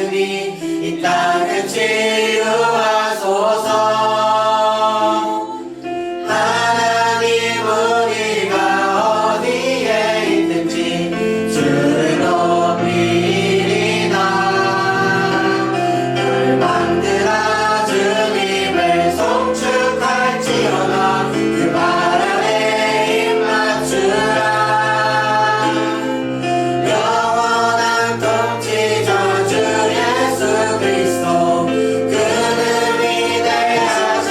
하시니 이 땅을 치유하소서. 하나님 우리가 어디에 있든지 주를 높이리나. 열방들아 주님을 송축할지어다. 그 발 아래 입 맞추라. 영원한 통치자 주 예수 그리스도, 그는 위대하신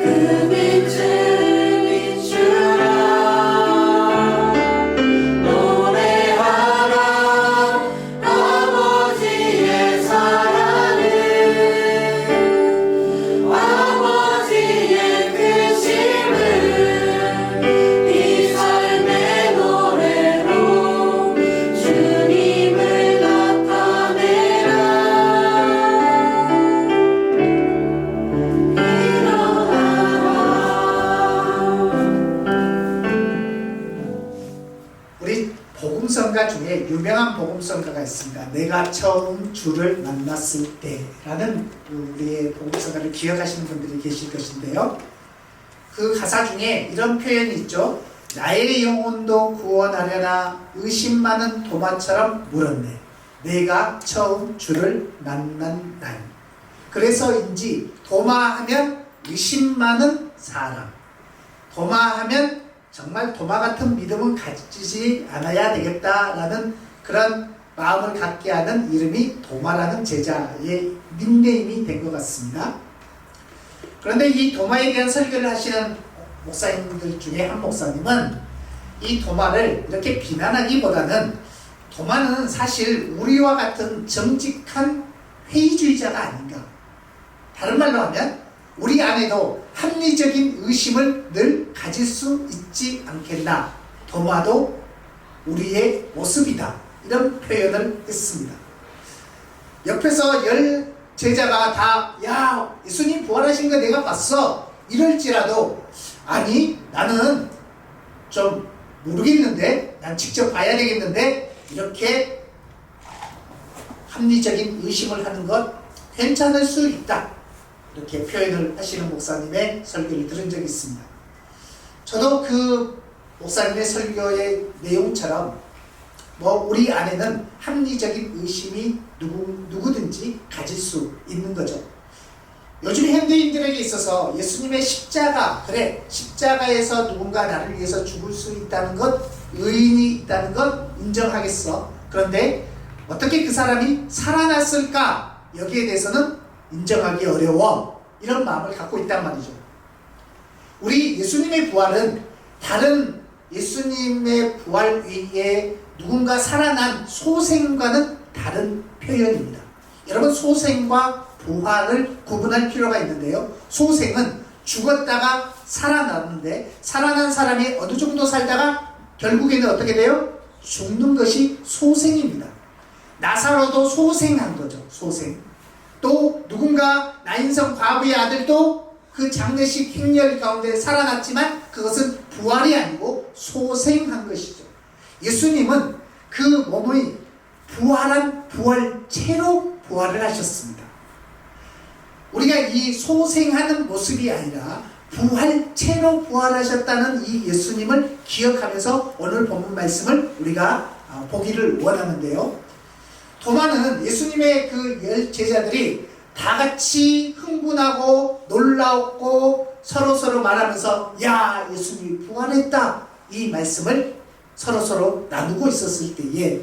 그 빛을 비추라 노래하라 아버지의 사랑을 아버지의 크심을 이 삶의 노래로 주님을 나타내라 우리 복음성가 중에 유명한 복음성가가 있습니다. 내가 처음 주를 만났을 때라는 우리의 복음성가를 기억하시는 분들이 계실 것인데요. 그 가사 중에 이런 표현이 있죠. 나의 영혼도 구원하려나 의심 많은 도마처럼 물었네. 내가 처음 주를 만난 날. 그래서인지 도마하면 의심 많은 사람. 도마하면 정말 도마 같은 믿음은 가지지 않아야 되겠다라는 그런 마음을 갖게 하는 이름이 도마라는 제자의 닉네임이 된 것 같습니다. 그런데 이 도마에 대한 설교를 하시는 목사님들 중에 한 목사님은 이 도마를 이렇게 비난하기보다는 도마는 사실 우리와 같은 정직한 회의주의자가 아닌가. 다른 말로 하면 우리 안에도 합리적인 의심을 늘 가질 수 있지 않겠나. 도마도 우리의 모습이다. 이런 표현을 했습니다. 옆에서 열 제자가 다 야 예수님 부활하신 거 내가 봤어 이럴지라도 아니 나는 좀 모르겠는데 난 직접 봐야 되겠는데 이렇게 합리적인 의심을 하는 것 괜찮을 수 있다. 이렇게 표현을 하시는 목사님의 설교를 들은 적이 있습니다. 저도 그 목사님의 설교의 내용처럼 우리 안에는 합리적인 의심이 누구든지 가질 수 있는 거죠. 요즘 현대인들에게 있어서 예수님의 십자가, 그래 십자가에서 누군가 나를 위해서 죽을 수 있다는 것, 의인이 있다는 것 인정하겠어. 그런데 어떻게 그 사람이 살아났을까? 여기에 대해서는 인정하기 어려워. 이런 마음을 갖고 있단 말이죠. 우리 예수님의 부활은 다른 예수님의 부활 위에 누군가 살아난 소생과는 다른 표현입니다. 여러분 소생과 부활을 구분할 필요가 있는데요. 소생은 죽었다가 살아났는데 살아난 사람이 어느 정도 살다가 결국에는 어떻게 돼요? 죽는 것이 소생입니다. 나사로도 소생한 거죠. 소생. 또 누군가 나인성 과부의 아들도 그 장례식 행렬 가운데 살아났지만 그것은 부활이 아니고 소생한 것이죠. 예수님은 그 몸의 부활한 부활체로 부활을 하셨습니다. 우리가 이 소생하는 모습이 아니라 부활체로 부활하셨다는 이 예수님을 기억하면서 오늘 본문 말씀을 우리가 보기를 원하는데요. 도마는 예수님의 그 열 제자들이 다 같이 흥분하고 놀라웠고 서로 말하면서 야 예수님이 부활했다 이 말씀을 서로 나누고 있었을 때에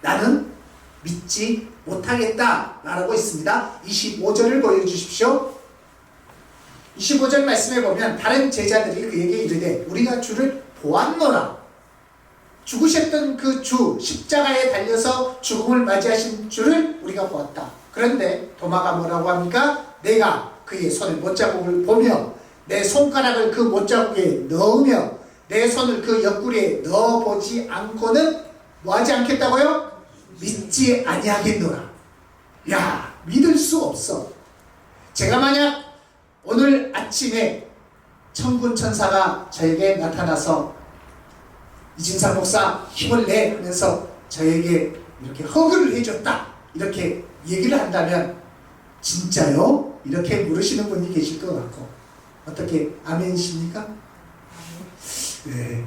나는 믿지 못하겠다 라고 있습니다. 25절을 보여주십시오. 25절 말씀에 보면 다른 제자들이 그에게 이르되 우리가 주를 보았노라. 죽으셨던 그 주, 십자가에 달려서 죽음을 맞이하신 주를 우리가 보았다. 그런데 도마가 뭐라고 합니까? 내가 그의 손에 못자국을 보며 내 손가락을 그 못자국에 넣으며 내 손을 그 옆구리에 넣어보지 않고는 뭐하지 않겠다고요? 믿지 아니하겠노라. 야, 믿을 수 없어. 제가 만약 오늘 아침에 천군 천사가 저에게 나타나서 이진상 목사 힘을 내 하면서 저에게 이렇게 허그를 해줬다 이렇게 얘기를 한다면 진짜요? 이렇게 물으시는 분이 계실 것 같고 어떻게 아멘이십니까? 네.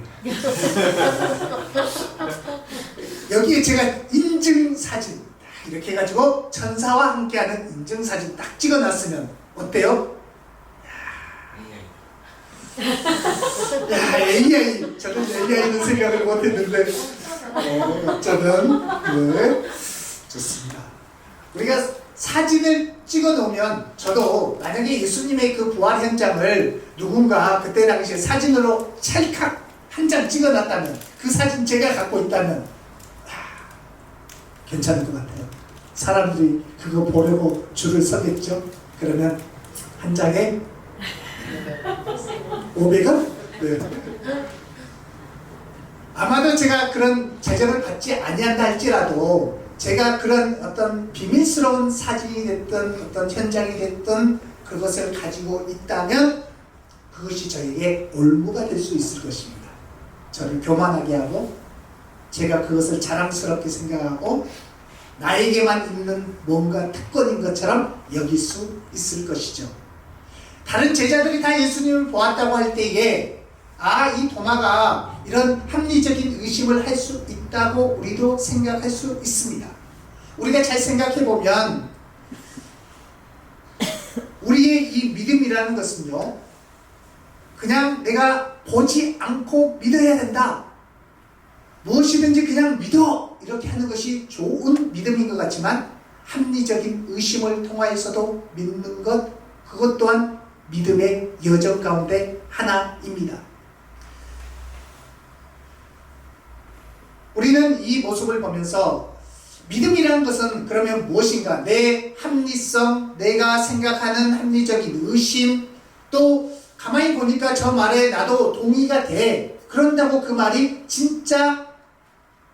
여기에 제가 인증사진 이렇게 해가지고 천사와 함께하는 인증사진 딱 찍어놨으면 어때요? 야, AI. 저는 AI는 생각을 못했는데 저는 네, 좋습니다. 우리가 사진을 찍어 놓으면 저도 만약에 예수님의 그 부활 현장을 누군가 그때 당시에 사진으로 찰칵 한 장 찍어 놨다면 그 사진 제가 갖고 있다면 괜찮을 것 같아요. 사람들이 그거 보려고 줄을 서겠죠. 그러면 한 장에 500원? 네. 아마도 제가 그런 재정을 받지 아니한다 할지라도 제가 그런 어떤 비밀스러운 사진이 됐든 어떤 현장이 됐든 그것을 가지고 있다면 그것이 저에게 올무가 될 수 있을 것입니다. 저를 교만하게 하고 제가 그것을 자랑스럽게 생각하고 나에게만 있는 뭔가 특권인 것처럼 여길 수 있을 것이죠. 다른 제자들이 다 예수님을 보았다고 할 때에 이 도마가 이런 합리적인 의심을 할 수 있다고 우리도 생각할 수 있습니다. 우리가 잘 생각해 보면 우리의 이 믿음이라는 것은요, 그냥 내가 보지 않고 믿어야 된다, 무엇이든지 그냥 믿어, 이렇게 하는 것이 좋은 믿음인 것 같지만 합리적인 의심을 통하여서도 믿는 것, 그것 또한 믿음의 여정 가운데 하나입니다. 우리는 이 모습을 보면서 믿음이라는 것은 그러면 무엇인가? 내 합리성, 내가 생각하는 합리적인 의심, 또 가만히 보니까 저 말에 나도 동의가 돼. 그런다고 그 말이 진짜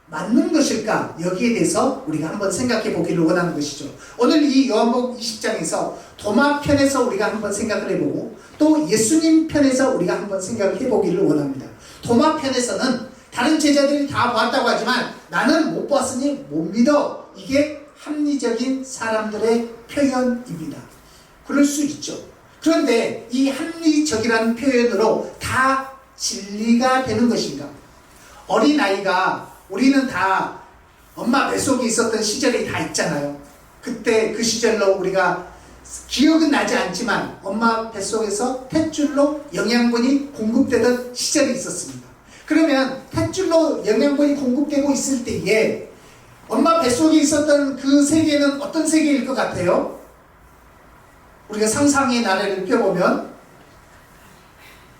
맞는 것일까? 여기에 대해서 우리가 한번 생각해 보기를 원하는 것이죠. 오늘 이 요한복음 20장에서 도마 편에서 우리가 한번 생각을 해보고 또 예수님 편에서 우리가 한번 생각을 해보기를 원합니다. 도마 편에서는 다른 제자들이 다 보았다고 하지만 나는 못 보았으니 못 믿어. 이게 합리적인 사람들의 표현입니다. 그럴 수 있죠. 그런데 이 합리적이라는 표현으로 다 진리가 되는 것인가? 어린아이가 우리는 다 엄마 뱃속에 있었던 시절이 다 있잖아요. 그때 그 시절로 우리가 기억은 나지 않지만 엄마 뱃속에서 탯줄로 영양분이 공급되던 시절이 있었습니다. 그러면 탯줄로 영양분이 공급되고 있을 때에 엄마 뱃속에 있었던 그 세계는 어떤 세계일 것 같아요? 우리가 상상의 나래를 펴보면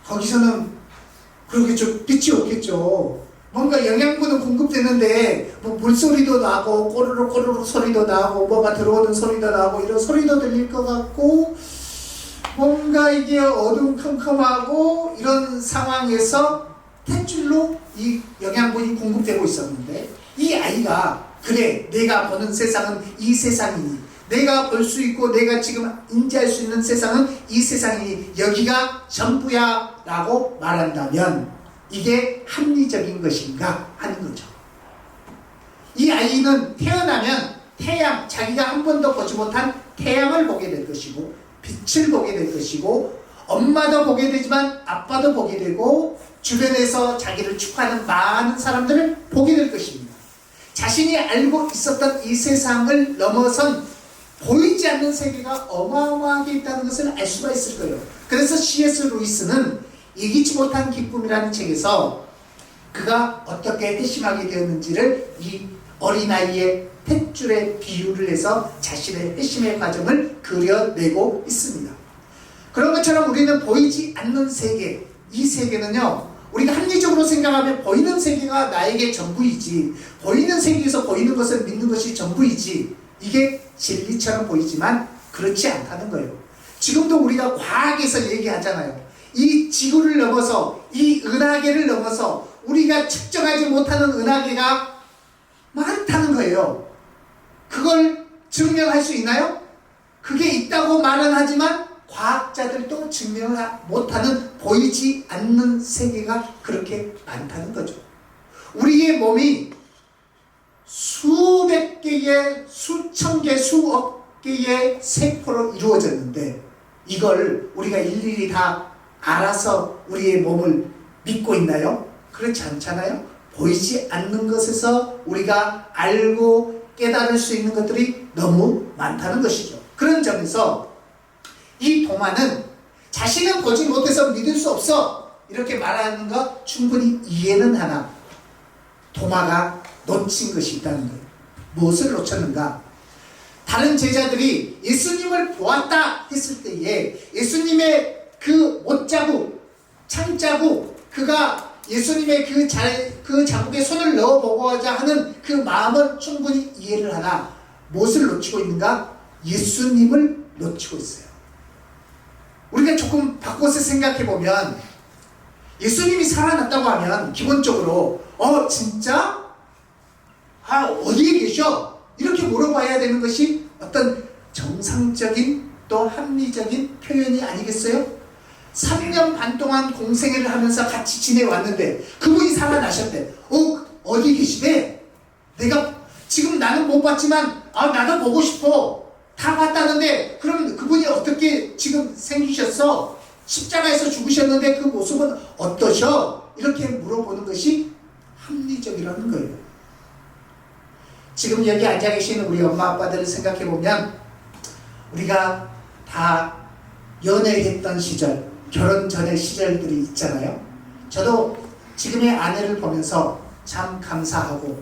거기서는 그렇게 좀 빛이 없겠죠. 뭔가 영양분은 공급되는데 뭐 물소리도 나고 꼬르륵 꼬르륵 소리도 나고 뭐가 들어오는 소리도 나고 이런 소리도 들릴 것 같고 뭔가 이게 어둠컴컴하고 이런 상황에서 탯줄로 이 영양분이 공급되고 있었는데 이 아이가 그래 내가 보는 세상은 이 세상이니 내가 볼 수 있고 내가 지금 인지할 수 있는 세상은 이 세상이니 여기가 전부야 라고 말한다면 이게 합리적인 것인가 하는 거죠. 이 아이는 태어나면 태양, 자기가 한 번도 보지 못한 태양을 보게 될 것이고 빛을 보게 될 것이고 엄마도 보게 되지만 아빠도 보게 되고 주변에서 자기를 축하하는 많은 사람들을 보게 될 것입니다. 자신이 알고 있었던 이 세상을 넘어선 보이지 않는 세계가 어마어마하게 있다는 것을 알 수가 있을 거예요. 그래서 C.S. 루이스는 이기지 못한 기쁨이라는 책에서 그가 어떻게 회심하게 되었는지를 이 어린아이의 탯줄에 비유를 해서 자신의 회심의 과정을 그려내고 있습니다. 그런 것처럼 우리는 보이지 않는 세계, 이 세계는요, 우리가 합리적으로 생각하면 보이는 세계가 나에게 전부이지, 보이는 세계에서 보이는 것을 믿는 것이 전부이지, 이게 진리처럼 보이지만 그렇지 않다는 거예요. 지금도 우리가 과학에서 얘기하잖아요. 이 지구를 넘어서, 이 은하계를 넘어서 우리가 측정하지 못하는 은하계가 많다는 거예요. 그걸 증명할 수 있나요? 그게 있다고 말은 하지만 과학자들도 증명을 못하는 보이지 않는 세계가 그렇게 많다는 거죠. 우리의 몸이 수백 개의, 수천 개, 수억 개의 세포로 이루어졌는데 이걸 우리가 일일이 다 알아서 우리의 몸을 믿고 있나요? 그렇지 않잖아요. 보이지 않는 것에서 우리가 알고 깨달을 수 있는 것들이 너무 많다는 것이죠. 그런 점에서 이 도마는 자신은 보지 못해서 믿을 수 없어 이렇게 말하는 것 충분히 이해는 하나 도마가 놓친 것이 있다는 거예요. 무엇을 놓쳤는가? 다른 제자들이 예수님을 보았다 했을 때에 예수님의 그 못자국, 창자국, 그가 예수님의 그 자국에 손을 넣어보고자 하는 그 마음은 충분히 이해를 하나 무엇을 놓치고 있는가? 예수님을 놓치고 있어요. 우리가 조금 바꿔서 생각해보면 예수님이 살아났다고 하면 기본적으로 진짜? 어디에 계셔? 이렇게 물어봐야 되는 것이 어떤 정상적인 또 합리적인 표현이 아니겠어요? 3년 반 동안 공생애를 하면서 같이 지내왔는데 그분이 살아나셨대. 어디 계시대? 내가 지금 나는 못 봤지만 나도 보고 싶어. 다 봤다는데 그럼 그분이 어떻게 지금 생기셨어? 십자가에서 죽으셨는데 그 모습은 어떠셔? 이렇게 물어보는 것이 합리적이라는 거예요. 지금 여기 앉아 계시는 우리 엄마 아빠들을 생각해보면 우리가 다 연애했던 시절, 결혼 전의 시절들이 있잖아요. 저도 지금의 아내를 보면서 참 감사하고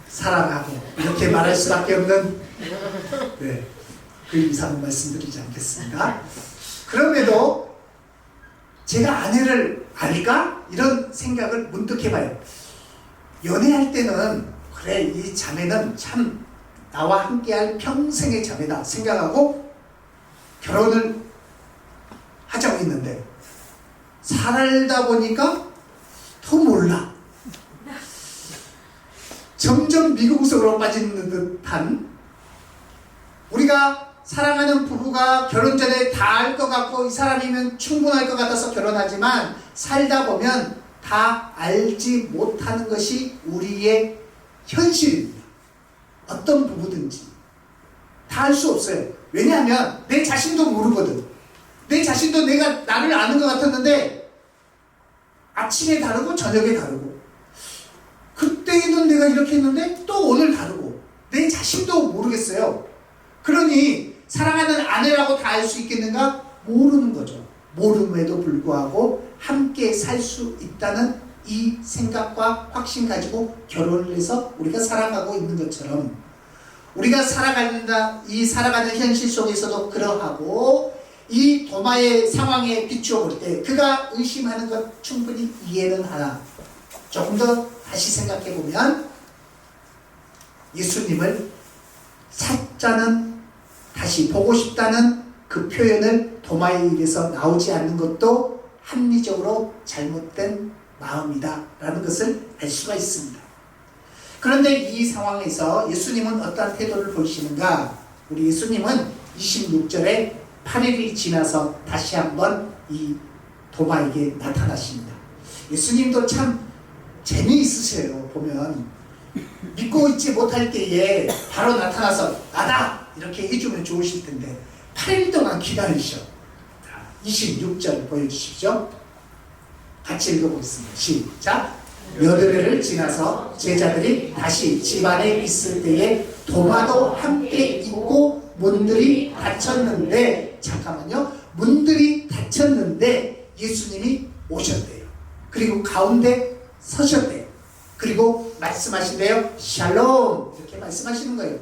사랑하고 이렇게 말할 수밖에 없는 그 이상 말씀드리지 않겠습니다. 그럼에도 제가 아내를 알까? 이런 생각을 문득 해봐요. 연애할 때는 그래 이 자매는 참 나와 함께할 평생의 자매다 생각하고 결혼을 하자고 했는데 살다 보니까 더 몰라. 점점 미국으로 빠지는 듯한 우리가 사랑하는 부부가 결혼 전에 다 알 것 같고 이 사람이면 충분할 것 같아서 결혼하지만 살다 보면 다 알지 못하는 것이 우리의 현실입니다. 어떤 부부든지 다 알 수 없어요. 왜냐하면 내 자신도 모르거든. 내 자신도 내가 나를 아는 것 같았는데 아침에 다르고 저녁에 다르고 그때는 내가 이렇게 했는데 또 오늘 다르고 내 자신도 모르겠어요. 그러니 사랑하는 아내라고 다 알 수 있겠는가? 모르는 거죠. 모름에도 불구하고 함께 살 수 있다는 이 생각과 확신 가지고 결혼을 해서 우리가 살아가고 있는 것처럼 우리가 살아가는 현실 속에서도 그러하고 이 도마의 상황에 비추어 볼 때 그가 의심하는 것 충분히 이해는 하나 조금 더 다시 생각해 보면 예수님을 찾자는 다시 보고 싶다는 그 표현을 도마의 일에서 나오지 않는 것도 합리적으로 잘못된 마음이다 라는 것을 알 수가 있습니다. 그런데 이 상황에서 예수님은 어떠한 태도를 보이시는가? 우리 예수님은 26절에 8일이 지나서 다시 한번 이 도마에게 나타나십니다. 예수님도 참 재미있으세요. 보면 믿고 있지 못할 때에 바로 나타나서 나다! 이렇게 해주면 좋으실 텐데 8일 동안 기다리셔. 26절 보여주십시오. 같이 읽어보겠습니다. 시작. 여드레를 지나서 제자들이 다시 집안에 있을 때에 도마도 함께 있고 문들이 닫혔는데 잠깐만요. 문들이 닫혔는데 예수님이 오셨대요. 그리고 가운데 서셨대요. 그리고 말씀하신대요. 샬롬 이렇게 말씀하시는 거예요.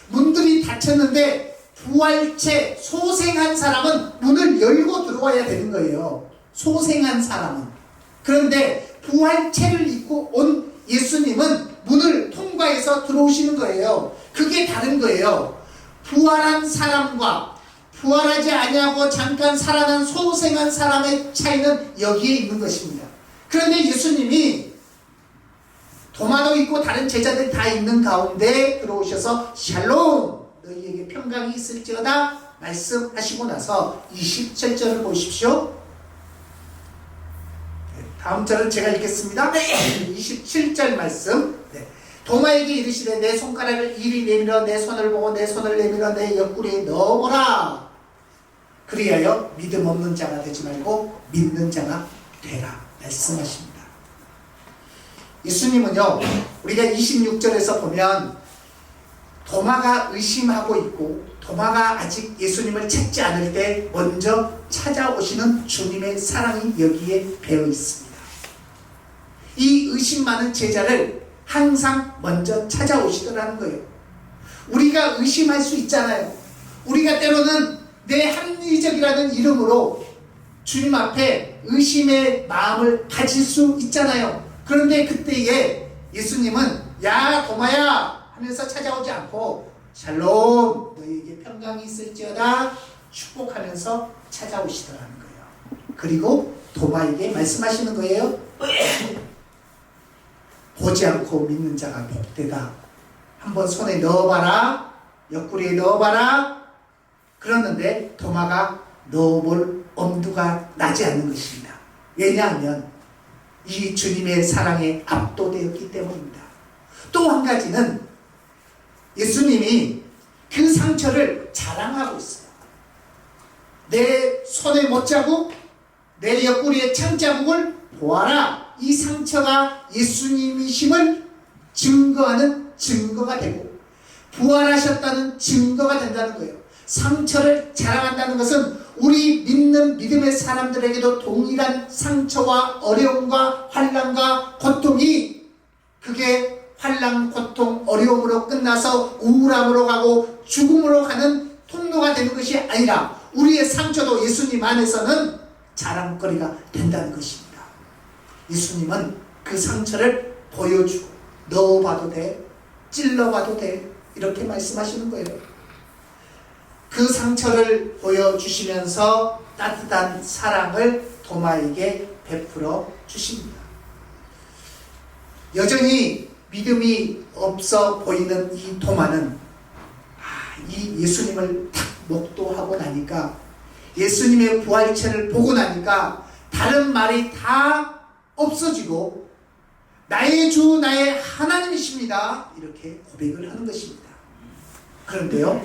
문들이 닫혔는데 부활체 소생한 사람은 문을 열고 들어와야 되는 거예요. 소생한 사람은. 그런데 부활체를 입고 온 예수님은 문을 통과해서 들어오시는 거예요. 그게 다른 거예요. 부활한 사람과 부활하지 아니하고 잠깐 살아난 소생한 사람의 차이는 여기에 있는 것입니다. 그런데 예수님이 도마도 있고 다른 제자들 다 있는 가운데 들어오셔서 샬롬 너희에게 평강이 있을지어다 말씀하시고 나서 27절을 보십시오. 다음 절은 제가 읽겠습니다. 27절 말씀. 도마에게 이르시되 내 손가락을 이리 내밀어 내 손을 보고 내 손을 내밀어 내 옆구리에 넣어보라. 그리하여 믿음 없는 자가 되지 말고 믿는 자가 되라 말씀하십니다. 예수님은요 우리가 26절에서 보면 도마가 의심하고 있고 도마가 아직 예수님을 찾지 않을 때 먼저 찾아오시는 주님의 사랑이 여기에 배어 있습니다. 이 의심 많은 제자를 항상 먼저 찾아오시더라는 거예요. 우리가 의심할 수 있잖아요. 우리가 때로는 내 합리적이라는 이름으로 주님 앞에 의심의 마음을 가질 수 있잖아요. 그런데 그때에 예수님은 야 도마야 하면서 찾아오지 않고 샬롬 너희에게 평강이 있을지어다 축복하면서 찾아오시더라는 거예요. 그리고 도마에게 말씀하시는 거예요. 보지 않고 믿는 자가 복되다. 한번 손에 넣어봐라. 옆구리에 넣어봐라. 그러는데 도마가 넣어볼 엄두가 나지 않는 것입니다. 왜냐하면 이 주님의 사랑에 압도되었기 때문입니다. 또 한 가지는 예수님이 그 상처를 자랑하고 있어요. 내 손에 못자국, 내 옆구리에 창자국을 보아라. 이 상처가 예수님이심을 증거하는 증거가 되고 부활하셨다는 증거가 된다는 거예요. 상처를 자랑한다는 것은 우리 믿는 믿음의 사람들에게도 동일한 상처와 어려움과 환난과 고통이 그게 환난, 고통, 어려움으로 끝나서 우울함으로 가고 죽음으로 가는 통로가 되는 것이 아니라 우리의 상처도 예수님 안에서는 자랑거리가 된다는 것입니다. 예수님은 그 상처를 보여주고 넣어봐도 돼, 찔러봐도 돼 이렇게 말씀하시는 거예요. 그 상처를 보여주시면서 따뜻한 사랑을 도마에게 베풀어 주십니다. 여전히 믿음이 없어 보이는 이 도마는 이 예수님을 딱 목도하고 나니까 예수님의 부활체를 보고 나니까 다른 말이 다 없어지고 나의 주 나의 하나님이십니다 이렇게 고백을 하는 것입니다. 그런데요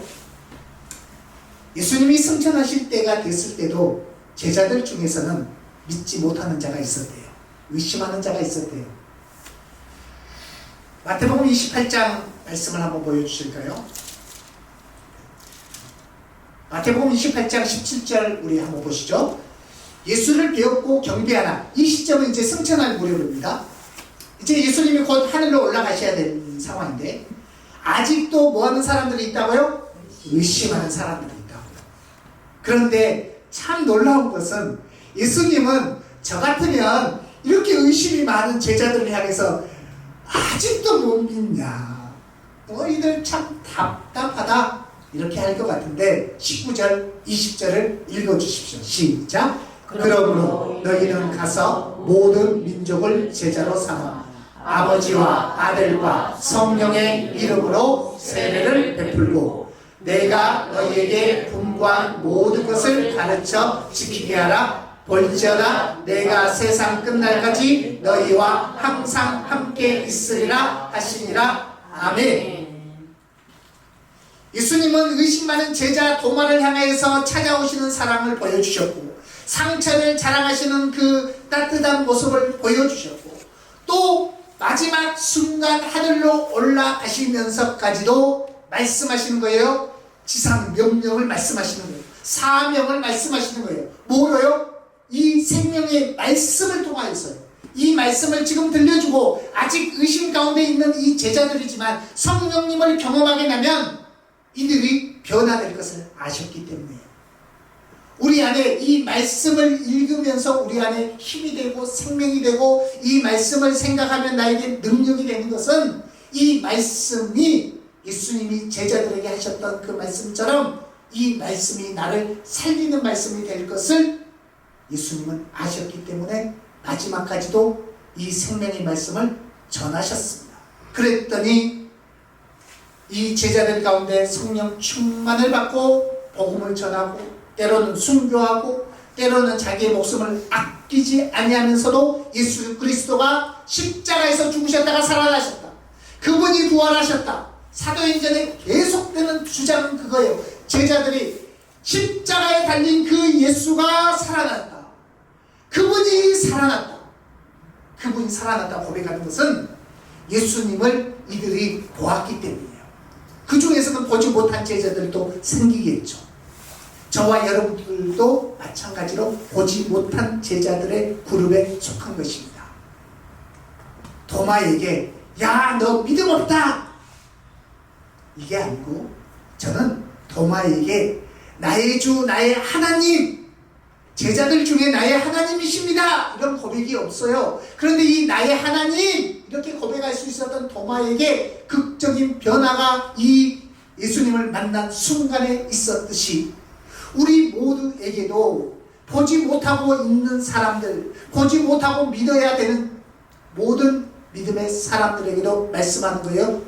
예수님이 승천하실 때가 됐을 때도 제자들 중에서는 믿지 못하는 자가 있었대요. 의심하는 자가 있었대요. 마태복음 28장 말씀을 한번 보여주실까요? 마태복음 28장 17절 우리 한번 보시죠. 예수를 배웠고 경배하나. 이 시점은 이제 승천할 무렵입니다. 이제 예수님이 곧 하늘로 올라가셔야 되는 상황인데 아직도 뭐하는 사람들이 있다고요? 의심하는 사람들이 있다고요. 그런데 참 놀라운 것은 예수님은 저 같으면 이렇게 의심이 많은 제자들을 향해서 아직도 못 믿냐, 너희들 참 답답하다 이렇게 할 것 같은데 19절 20절을 읽어주십시오. 시작. 그러므로 너희는 가서 모든 민족을 제자로 삼아 아버지와 아들과 성령의 이름으로 세례를 베풀고 내가 너희에게 분부한 모든 것을 가르쳐 지키게 하라. 볼지어다 내가 세상 끝날까지 너희와 항상 함께 있으리라 하시니라. 아멘. 예수님은 의심 많은 제자 도마를 향해서 찾아오시는 사랑을 보여주셨고 상처를 자랑하시는 그 따뜻한 모습을 보여주셨고 또 마지막 순간 하늘로 올라가시면서까지도 말씀하시는 거예요. 지상 명령을 말씀하시는 거예요. 사명을 말씀하시는 거예요. 뭐로요? 이 생명의 말씀을 통하여서요. 이 말씀을 지금 들려주고 아직 의심 가운데 있는 이 제자들이지만 성령님을 경험하게 되면 이들이 변화될 것을 아셨기 때문이에요. 우리 안에 이 말씀을 읽으면서 우리 안에 힘이 되고 생명이 되고 이 말씀을 생각하면 나에게 능력이 되는 것은 이 말씀이 예수님이 제자들에게 하셨던 그 말씀처럼 이 말씀이 나를 살리는 말씀이 될 것을 예수님은 아셨기 때문에 마지막까지도 이 생명의 말씀을 전하셨습니다. 그랬더니 이 제자들 가운데 성령 충만을 받고 복음을 전하고 때로는 순교하고 때로는 자기의 목숨을 아끼지 아니하면서도 예수 그리스도가 십자가에서 죽으셨다가 살아나셨다. 그분이 부활하셨다. 사도행전에 계속되는 주장은 그거예요. 제자들이 십자가에 달린 그 예수가 살아났다. 그분이 살아났다. 그분이 살아났다 고백하는 것은 예수님을 이들이 보았기 때문이에요. 그 중에서는 보지 못한 제자들도 생기겠죠. 저와 여러분들도 마찬가지로 보지 못한 제자들의 그룹에 속한 것입니다. 도마에게 야, 너 믿음 없다. 이게 아니고 저는 도마에게 나의 주 나의 하나님, 제자들 중에 나의 하나님이십니다 이런 고백이 없어요. 그런데 이 나의 하나님 이렇게 고백할 수 있었던 도마에게 극적인 변화가 이 예수님을 만난 순간에 있었듯이 우리 모두에게도 보지 못하고 있는 사람들, 보지 못하고 믿어야 되는 모든 믿음의 사람들에게도 말씀하는 거예요.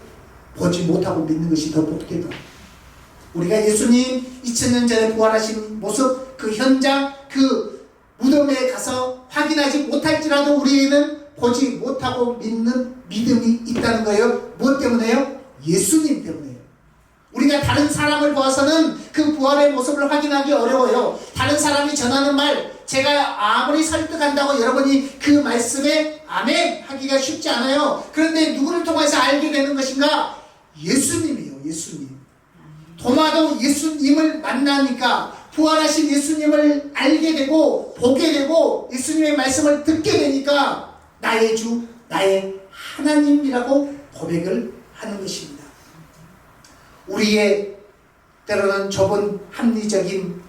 보지 못하고 믿는 것이 더 복되다. 우리가 예수님 2000년 전에 부활하신 모습, 그 현장, 그 무덤에 가서 확인하지 못할지라도 우리에게는 보지 못하고 믿는 믿음이 있다는 거예요. 무엇 때문에요? 예수님 때문에요. 우리가 다른 사람을 보아서는 그 부활의 모습을 확인하기 어려워요. 다른 사람이 전하는 말, 제가 아무리 설득한다고 여러분이 그 말씀에 아멘 하기가 쉽지 않아요. 그런데 누구를 통해서 알게 되는 것인가? 예수님이요, 예수님. 도마도 예수님을 만나니까 부활하신 예수님을 알게 되고 보게 되고 예수님의 말씀을 듣게 되니까 나의 주, 나의 하나님이라고 고백을 하는 것입니다. 우리의 때로는 좁은 합리적인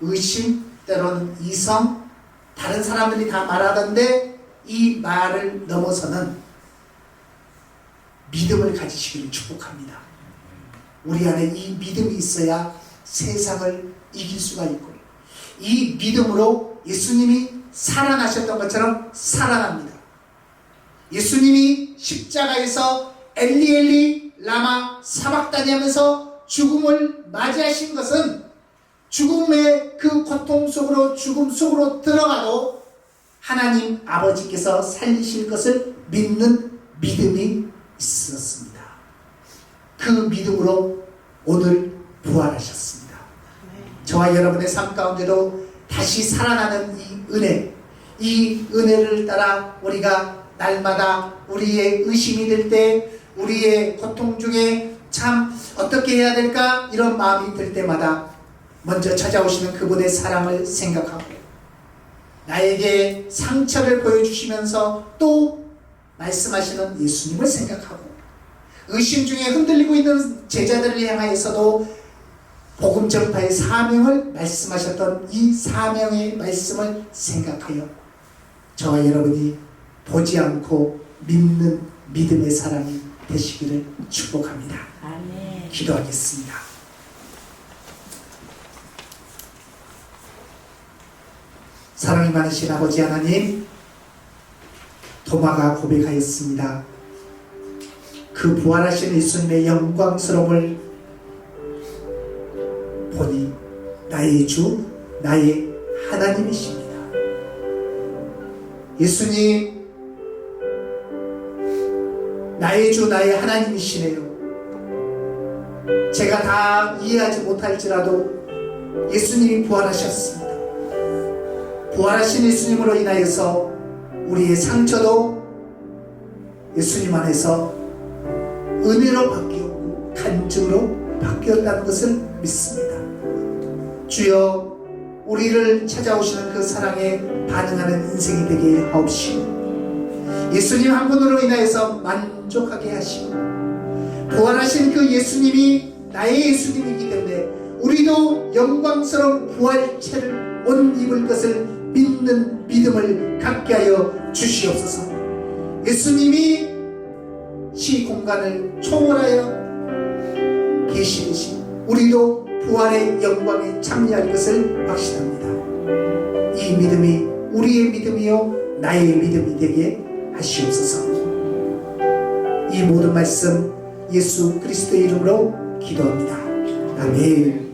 의심, 때로는 이성, 다른 사람들이 다 말하던데 이 말을 넘어서는 믿음을 가지시기를 축복합니다. 우리 안에 이 믿음이 있어야 세상을 이길 수가 있고, 이 믿음으로 예수님이 살아나셨던 것처럼 살아납니다. 예수님이 십자가에서 엘리 엘리 라마 사박다니 하면서 죽음을 맞이하신 것은 죽음의 그 고통 속으로, 죽음 속으로 들어가도 하나님 아버지께서 살리실 것을 믿는 믿음이 있었습니다. 그 믿음으로 오늘 부활하셨습니다. 저와 여러분의 삶 가운데도 다시 살아나는 이 은혜를 따라 우리가 날마다 우리의 의심이 들 때, 우리의 고통 중에 참 어떻게 해야 될까 이런 마음이 들 때마다 먼저 찾아오시는 그분의 사랑을 생각하고, 나에게 상처를 보여주시면서 또 말씀하시는 예수님을 생각하고, 의심 중에 흔들리고 있는 제자들을 향하여서도 복음 전파의 사명을 말씀하셨던 이 사명의 말씀을 생각하여 저와 여러분이 보지 않고 믿는 믿음의 사람이 되시기를 축복합니다. 아멘. 기도하겠습니다. 사랑이 많으신 아버지 하나님, 도마가 고백하였습니다. 그 부활하신 예수님의 영광스러움을 보니 나의 주, 나의 하나님이십니다. 예수님, 나의 주, 나의 하나님이시네요. 제가 다 이해하지 못할지라도 예수님이 부활하셨습니다. 부활하신 예수님으로 인하여서 우리의 상처도 예수님 안에서 은혜로 바뀌었고 간증으로 바뀌었다는 것을 믿습니다. 주여, 우리를 찾아오시는 그 사랑에 반응하는 인생이 되게 하옵시고, 예수님 한 분으로 인하여서 만족하게 하시고, 부활하신 그 예수님이 나의 예수님이기 때문에 우리도 영광스러운 부활체를 옷 입을 것을 믿는 믿음을 갖게 하여 주시옵소서. 예수님이 시공간을 초월하여 계시듯이 우리도 부활의 영광에 참여할 것을 확신합니다. 이 믿음이 우리의 믿음이요 나의 믿음이 되게 하시옵소서. 이 모든 말씀 예수 그리스도의 이름으로 기도합니다. 아멘.